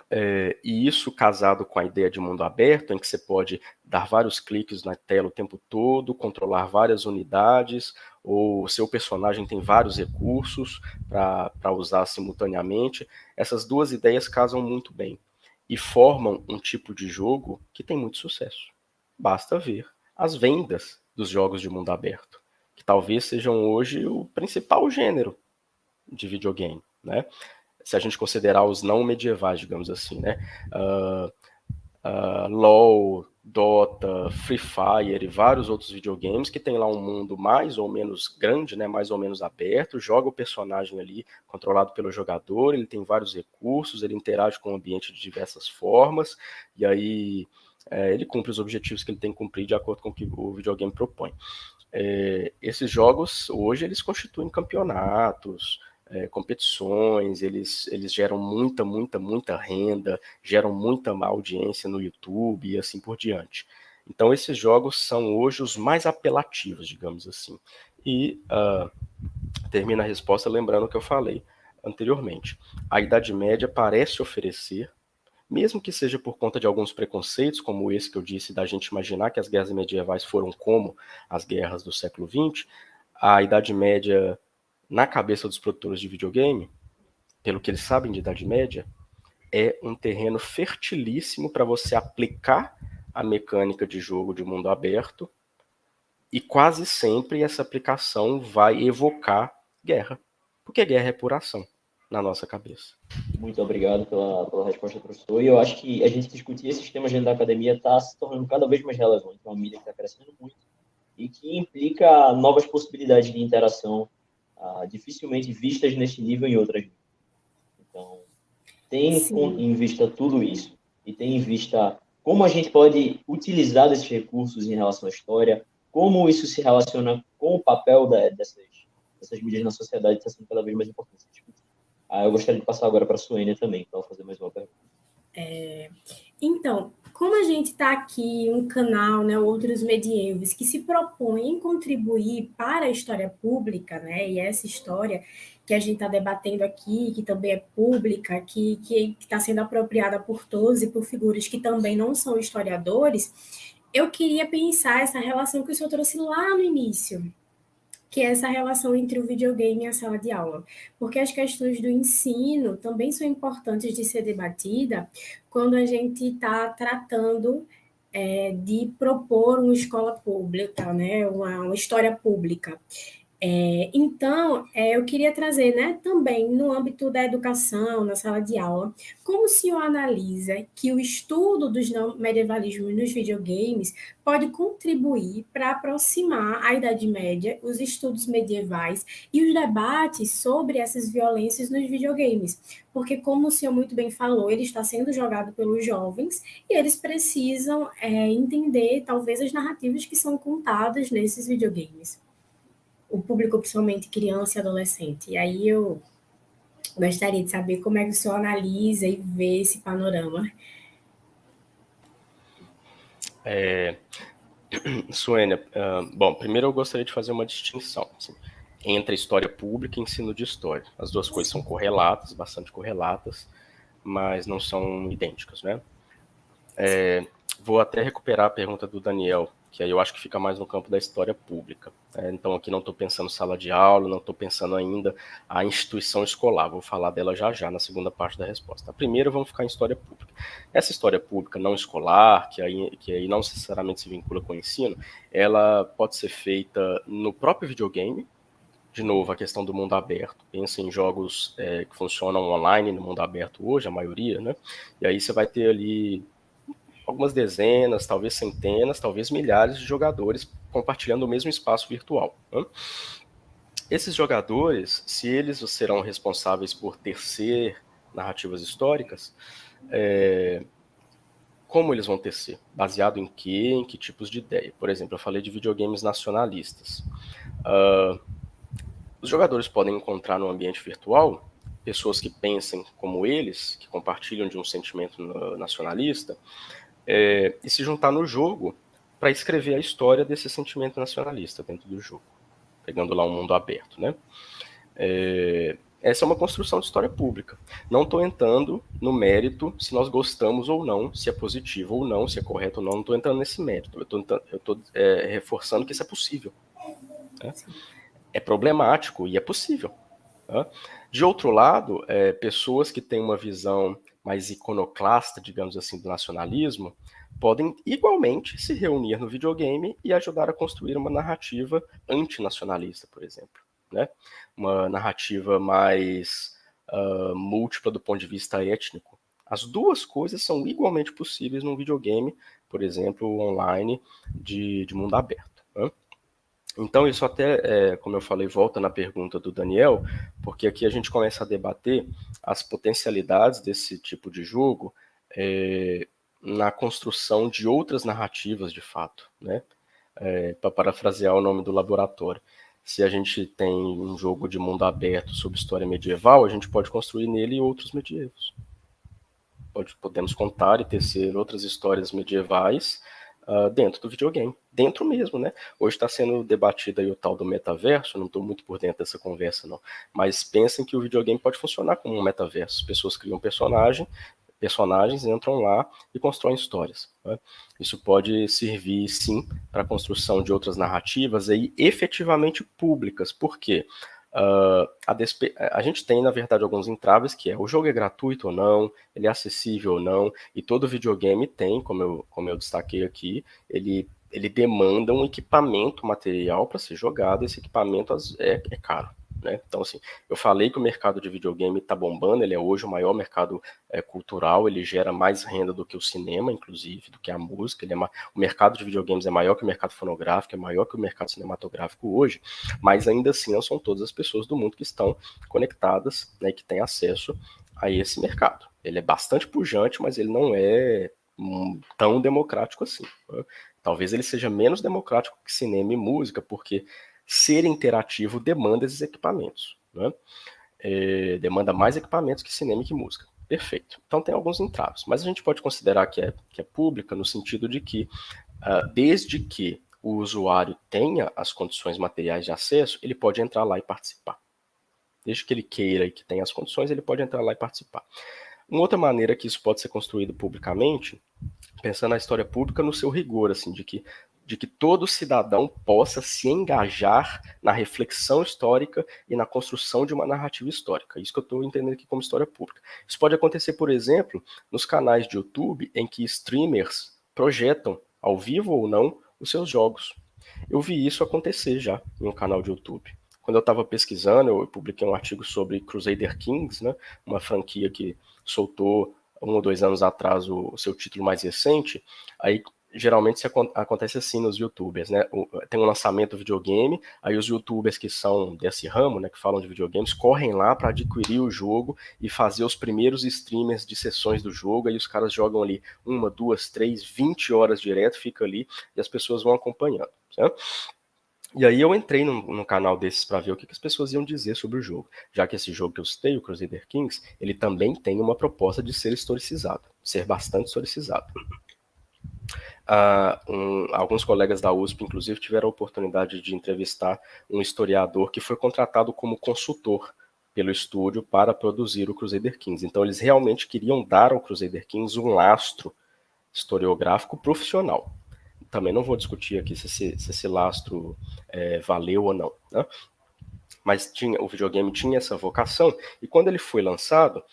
E isso casado com a ideia de mundo aberto, em que você pode dar vários cliques na tela o tempo todo, controlar várias unidades, ou seu personagem tem vários recursos para usar simultaneamente, essas duas ideias casam muito bem e formam um tipo de jogo que tem muito sucesso. Basta ver as vendas dos jogos de mundo aberto, que talvez sejam hoje o principal gênero de videogame, né? Se a gente considerar os não medievais, digamos assim, né? LoL, Dota, Free Fire e vários outros videogames que tem lá um mundo mais ou menos grande, né, mais ou menos aberto, joga o personagem ali controlado pelo jogador, ele tem vários recursos, ele interage com o ambiente de diversas formas, e aí ele cumpre os objetivos que ele tem que cumprir de acordo com o que o videogame propõe. Esses jogos, hoje, eles constituem campeonatos, competições, eles geram muita renda, geram muita audiência no YouTube e assim por diante. Então, esses jogos são hoje os mais apelativos, digamos assim. E termina a resposta lembrando o que eu falei anteriormente. A Idade Média parece oferecer, mesmo que seja por conta de alguns preconceitos, como esse que eu disse, da gente imaginar que as guerras medievais foram como as guerras do século XX, a Idade Média, na cabeça dos produtores de videogame, pelo que eles sabem de Idade Média, é um terreno fertilíssimo para você aplicar a mecânica de jogo de mundo aberto, e quase sempre essa aplicação vai evocar guerra, porque guerra é pura ação na nossa cabeça. Muito obrigado pela resposta, professor. E eu acho que a gente discutir esses temas dentro da academia está se tornando cada vez mais relevante. É uma mídia que está crescendo muito e que implica novas possibilidades de interação dificilmente vistas neste nível em outras mídias. Então, tem em vista tudo isso e tem em vista como a gente pode utilizar desses recursos em relação à história, como isso se relaciona com o papel dessas mídias na sociedade, está sendo cada vez mais importante discutir. Eu gostaria de passar agora para a Suênia também, para fazer mais uma pergunta. Então, como a gente está aqui, um canal, né, Outros Medievos, que se propõe em contribuir para a história pública, né, e essa história que a gente está debatendo aqui, que também é pública, que está sendo apropriada por todos e por figuras que também não são historiadores, eu queria pensar essa relação que o senhor trouxe lá no início, que é essa relação entre o videogame e a sala de aula. Porque as questões do ensino também são importantes de ser debatida quando a gente está tratando de propor uma escola pública, né? uma história pública. Então, eu queria trazer, né, também no âmbito da educação, na sala de aula, como o senhor analisa que o estudo dos não medievalismos nos videogames pode contribuir para aproximar a Idade Média, os estudos medievais e os debates sobre essas violências nos videogames? Porque, como o senhor muito bem falou, ele está sendo jogado pelos jovens e eles precisam entender, talvez, as narrativas que são contadas nesses videogames. O público, principalmente criança e adolescente. E aí eu gostaria de saber como é que o senhor analisa e vê esse panorama. Suênia, bom, primeiro eu gostaria de fazer uma distinção assim, entre história pública e ensino de história. As duas coisas são correlatas, bastante correlatas, mas não são idênticas, né? Vou até recuperar a pergunta do Daniel, que aí eu acho que fica mais no campo da história pública. Então aqui não estou pensando sala de aula, não estou pensando ainda a instituição escolar, vou falar dela já na segunda parte da resposta. A primeira vamos ficar em história pública. Essa história pública não escolar, que aí não necessariamente se vincula com o ensino, ela pode ser feita no próprio videogame. De novo, a questão do mundo aberto. Pensa em jogos que funcionam online no mundo aberto hoje, a maioria, né? E aí você vai ter ali algumas dezenas, talvez centenas, talvez milhares de jogadores compartilhando o mesmo espaço virtual. Né? Esses jogadores, se eles serão responsáveis por tecer narrativas históricas, como eles vão tecer? Baseado em quê? Em que tipos de ideia? Por exemplo, eu falei de videogames nacionalistas. Os jogadores podem encontrar no ambiente virtual pessoas que pensem como eles, que compartilham de um sentimento nacionalista, e se juntar no jogo para escrever a história desse sentimento nacionalista dentro do jogo, pegando lá um mundo aberto, né? Essa é uma construção de história pública. Não estou entrando no mérito se nós gostamos ou não, se é positivo ou não, se é correto ou não. Não estou entrando nesse mérito. Eu estou reforçando que isso é possível. Né? É problemático e é possível. Tá? De outro lado, pessoas que têm uma visão mais iconoclasta, digamos assim, do nacionalismo, podem igualmente se reunir no videogame e ajudar a construir uma narrativa antinacionalista, por exemplo. Né? Uma narrativa mais múltipla do ponto de vista étnico. As duas coisas são igualmente possíveis num videogame, por exemplo, online de mundo aberto. Né? Então, isso até, como eu falei, volta na pergunta do Daniel, porque aqui a gente começa a debater as potencialidades desse tipo de jogo na construção de outras narrativas, de fato, né? Para parafrasear o nome do laboratório. Se a gente tem um jogo de mundo aberto sobre história medieval, a gente pode construir nele outros medievos. Podemos contar e tecer outras histórias medievais dentro do videogame, dentro mesmo, né? Hoje está sendo debatido aí o tal do metaverso, não estou muito por dentro dessa conversa não, mas pensem que o videogame pode funcionar como um metaverso. As pessoas criam personagens entram lá e constroem histórias. Né? Isso pode servir, sim, para a construção de outras narrativas aí efetivamente públicas. Por quê? A gente tem, na verdade, alguns entraves, que é o jogo é gratuito ou não, ele é acessível ou não, e todo videogame tem, como eu destaquei aqui, ele demanda um equipamento material para ser jogado, esse equipamento é caro. Né? Então, assim, eu falei que o mercado de videogame está bombando, ele é hoje o maior mercado cultural, ele gera mais renda do que o cinema, inclusive, do que a música. O mercado de videogames é maior que o mercado fonográfico, é maior que o mercado cinematográfico hoje, mas ainda assim não são todas as pessoas do mundo que estão conectadas, né, que têm acesso a esse mercado. Ele é bastante pujante, mas ele não é tão democrático assim. Né? Talvez ele seja menos democrático que cinema e música, porque ser interativo demanda esses equipamentos. Né? Demanda mais equipamentos que cinema e que música. Perfeito. Então tem alguns entraves, mas a gente pode considerar que é pública no sentido de que, desde que o usuário tenha as condições materiais de acesso, ele pode entrar lá e participar. Desde que ele queira e que tenha as condições, ele pode entrar lá e participar. Uma outra maneira que isso pode ser construído publicamente, pensando na história pública no seu rigor, assim, de que todo cidadão possa se engajar na reflexão histórica e na construção de uma narrativa histórica. Isso que eu estou entendendo aqui como história pública. Isso pode acontecer, por exemplo, nos canais de YouTube em que streamers projetam, ao vivo ou não, os seus jogos. Eu vi isso acontecer já em um canal de YouTube. Quando eu estava pesquisando, eu publiquei um artigo sobre Crusader Kings, né, uma franquia que soltou 1 ou 2 anos atrás o seu título mais recente. Aí geralmente isso acontece assim nos youtubers, né? Tem um lançamento do videogame, aí os youtubers que são desse ramo, né, que falam de videogames, correm lá para adquirir o jogo e fazer os primeiros streamers de sessões do jogo, aí os caras jogam ali 1, 2, 3, 20 horas direto, fica ali e as pessoas vão acompanhando, certo? E aí eu entrei num canal desses para ver o que as pessoas iam dizer sobre o jogo, já que esse jogo que eu citei, o Crusader Kings, ele também tem uma proposta de ser historicizado, ser bastante historicizado. Alguns colegas da USP, inclusive, tiveram a oportunidade de entrevistar um historiador que foi contratado como consultor pelo estúdio para produzir o Crusader Kings. Então eles realmente queriam dar ao Crusader Kings um lastro historiográfico profissional. Também não vou discutir aqui se esse lastro valeu ou não, né? Mas o videogame tinha essa vocação, e quando ele foi lançado,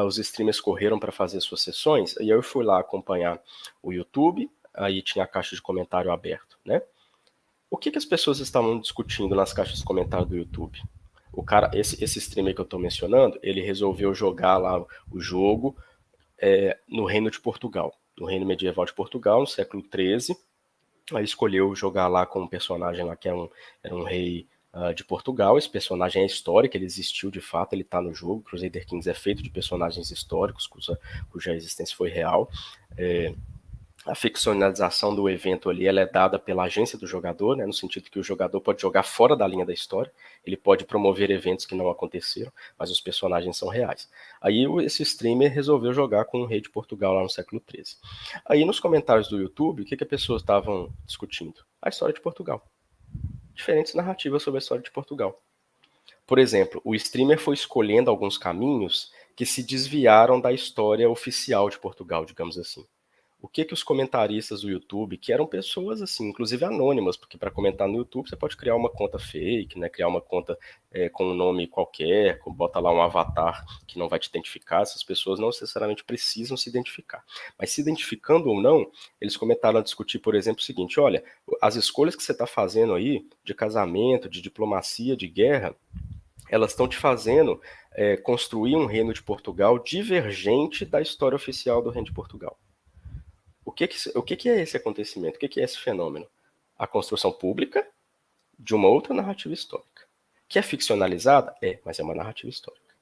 os streamers correram para fazer suas sessões, e eu fui lá acompanhar o YouTube, aí tinha a caixa de comentário aberto, né? O que as pessoas estavam discutindo nas caixas de comentário do YouTube? Esse streamer que eu estou mencionando, ele resolveu jogar lá o jogo no Reino de Portugal, no Reino Medieval de Portugal, no século XIII. Aí escolheu jogar lá com um personagem lá que era um rei de Portugal. Esse personagem é histórico, ele existiu de fato, ele está no jogo. Crusader Kings é feito de personagens históricos, cuja existência foi real. A ficcionalização do evento ali, ela é dada pela agência do jogador, né, no sentido que o jogador pode jogar fora da linha da história, ele pode promover eventos que não aconteceram, mas os personagens são reais. Aí esse streamer resolveu jogar com o rei de Portugal lá no século XIII. Aí nos comentários do YouTube, o que as pessoas estavam discutindo? A história de Portugal. Diferentes narrativas sobre a história de Portugal. Por exemplo, o streamer foi escolhendo alguns caminhos que se desviaram da história oficial de Portugal, digamos assim. O que os comentaristas do YouTube, que eram pessoas assim, inclusive anônimas, porque para comentar no YouTube você pode criar uma conta fake, né? Criar uma conta com um nome qualquer, bota lá um avatar que não vai te identificar, essas pessoas não necessariamente precisam se identificar. Mas se identificando ou não, eles começaram a discutir, por exemplo, o seguinte: olha, as escolhas que você está fazendo aí, de casamento, de diplomacia, de guerra, elas estão te fazendo construir um reino de Portugal divergente da história oficial do reino de Portugal. O que é esse acontecimento? O que é esse fenômeno? A construção pública de uma outra narrativa histórica. Que é ficcionalizada? Mas é uma narrativa histórica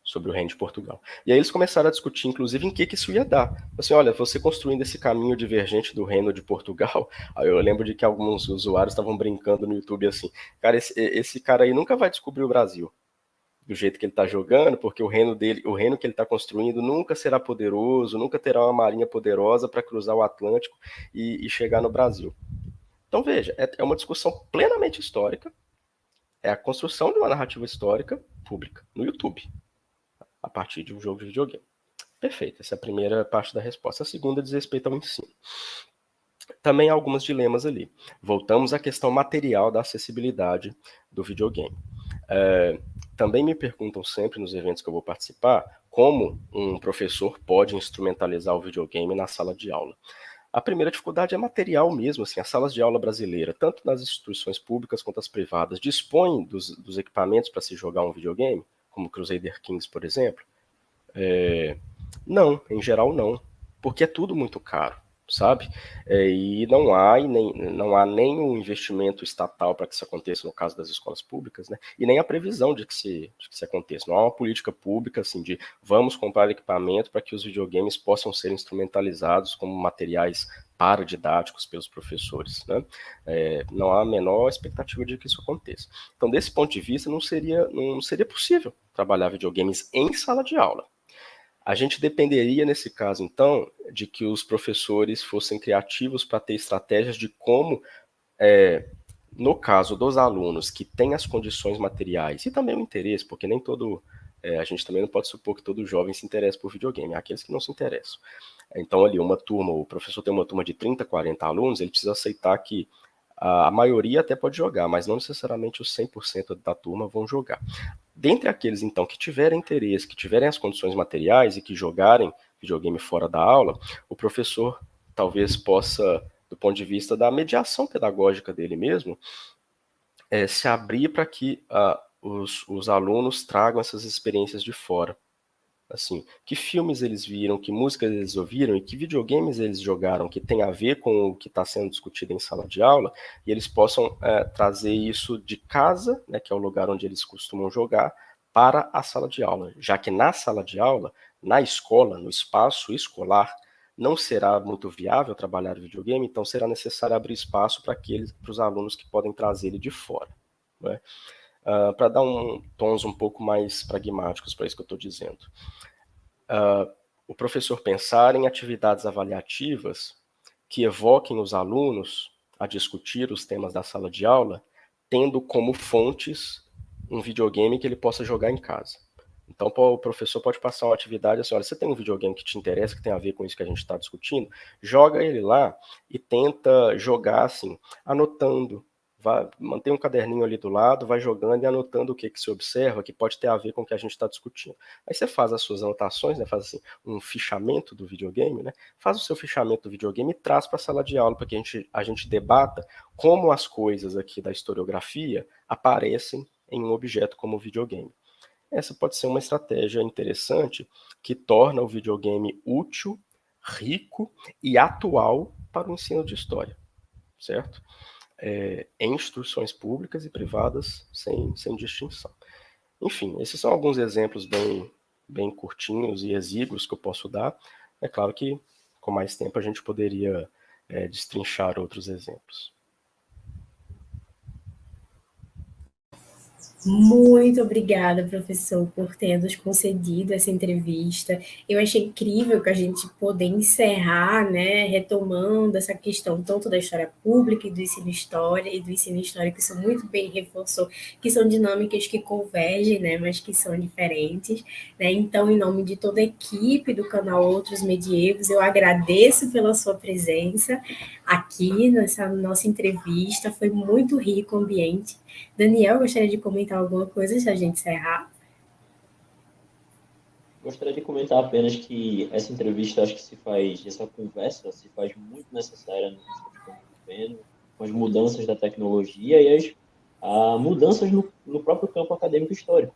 sobre o reino de Portugal. E aí eles começaram a discutir, inclusive, em que isso ia dar. Assim, olha, você construindo esse caminho divergente do reino de Portugal, eu lembro de que alguns usuários estavam brincando no YouTube assim, cara, esse cara aí nunca vai descobrir o Brasil do jeito que ele está jogando, porque o reino dele, o reino que ele está construindo nunca será poderoso, nunca terá uma marinha poderosa para cruzar o Atlântico e chegar no Brasil. Então veja, é uma discussão plenamente histórica, é a construção de uma narrativa histórica pública no YouTube, a partir de um jogo de videogame. Perfeito, essa é a primeira parte da resposta. A segunda diz respeito ao ensino. Também há alguns dilemas ali. Voltamos à questão material da acessibilidade do videogame. Também me perguntam sempre nos eventos que eu vou participar como um professor pode instrumentalizar o videogame na sala de aula. A primeira dificuldade é material mesmo, assim, as salas de aula brasileiras, tanto nas instituições públicas quanto as privadas, dispõem dos equipamentos para se jogar um videogame, como Crusader Kings, por exemplo? Não, em geral não, porque é tudo muito caro, sabe? E não há nem o investimento estatal para que isso aconteça no caso das escolas públicas, né? E nem a previsão de que se aconteça. Não há uma política pública assim de vamos comprar equipamento para que os videogames possam ser instrumentalizados como materiais paradidáticos pelos professores, né? Não há a menor expectativa de que isso aconteça. Então, desse ponto de vista, não seria possível trabalhar videogames em sala de aula. A gente dependeria, nesse caso, então, de que os professores fossem criativos para ter estratégias de como, no caso dos alunos que têm as condições materiais e também o interesse, porque nem todo. A gente também não pode supor que todo jovem se interesse por videogame, há aqueles que não se interessam. Então, ali, uma turma, o professor tem uma turma de 30, 40 alunos, ele precisa aceitar que a maioria até pode jogar, mas não necessariamente os 100% da turma vão jogar. Dentre aqueles, então, que tiverem interesse, que tiverem as condições materiais e que jogarem videogame fora da aula, o professor talvez possa, do ponto de vista da mediação pedagógica dele mesmo, se abrir para que os alunos tragam essas experiências de fora. Assim, que filmes eles viram, que músicas eles ouviram e que videogames eles jogaram que tem a ver com o que está sendo discutido em sala de aula, e eles possam trazer isso de casa, né, que é o lugar onde eles costumam jogar, para a sala de aula, já que na sala de aula, na escola, no espaço escolar, não será muito viável trabalhar videogame, então será necessário abrir espaço para os alunos que podem trazer ele de fora, né? Para dar tons um pouco mais pragmáticos para isso que eu estou dizendo. O professor pensar em atividades avaliativas que evoquem os alunos a discutir os temas da sala de aula, tendo como fontes um videogame que ele possa jogar em casa. Então, o professor pode passar uma atividade assim: olha, você tem um videogame que te interessa, que tem a ver com isso que a gente está discutindo? Joga ele lá e tenta jogar assim, anotando. Mantém um caderninho ali do lado, vai jogando e anotando o que se observa, que pode ter a ver com o que a gente está discutindo. Aí você faz as suas anotações, né, faz assim, um fichamento do videogame, né, faz o seu fichamento do videogame e traz para a sala de aula para que a gente debata como as coisas aqui da historiografia aparecem em um objeto como o videogame. Essa pode ser uma estratégia interessante que torna o videogame útil, rico e atual para o ensino de história, certo? Em instituições públicas e privadas sem distinção. Enfim, esses são alguns exemplos bem curtinhos e exíguos que eu posso dar. É claro que com mais tempo a gente poderia destrinchar outros exemplos. Muito obrigada, professor, por ter nos concedido essa entrevista. Eu achei incrível que a gente poder encerrar, né, retomando essa questão tanto da história pública e do ensino história e do ensino histórico, isso muito bem reforçou, que são dinâmicas que convergem, né, mas que são diferentes, né? Então, em nome de toda a equipe do canal Outros Medievos, eu agradeço pela sua presença aqui nessa nossa entrevista. Foi muito rico o ambiente. Daniel, gostaria de comentar alguma coisa antes da gente encerrar? Gostaria de comentar apenas que essa entrevista, acho que essa conversa se faz muito necessária no que estamos vivendo, com as mudanças da tecnologia e as mudanças no próprio campo acadêmico histórico.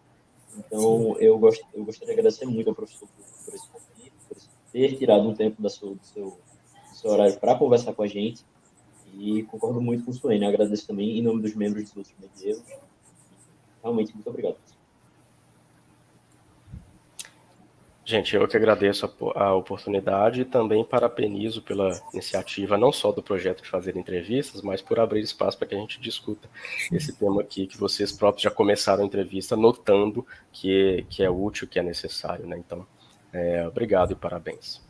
Sim. Então, eu gostaria de agradecer muito ao professor por esse momento, por ter tirado um tempo do seu horário para conversar com a gente, e concordo muito com o Suene. Agradeço também em nome dos membros dos outros medievos. Realmente, muito obrigado. Gente, eu que agradeço a oportunidade e também parabenizo pela iniciativa, não só do projeto de fazer entrevistas, mas por abrir espaço para que a gente discuta esse tema aqui, que vocês próprios já começaram a entrevista notando que é útil, que é necessário, né? Então, obrigado e parabéns.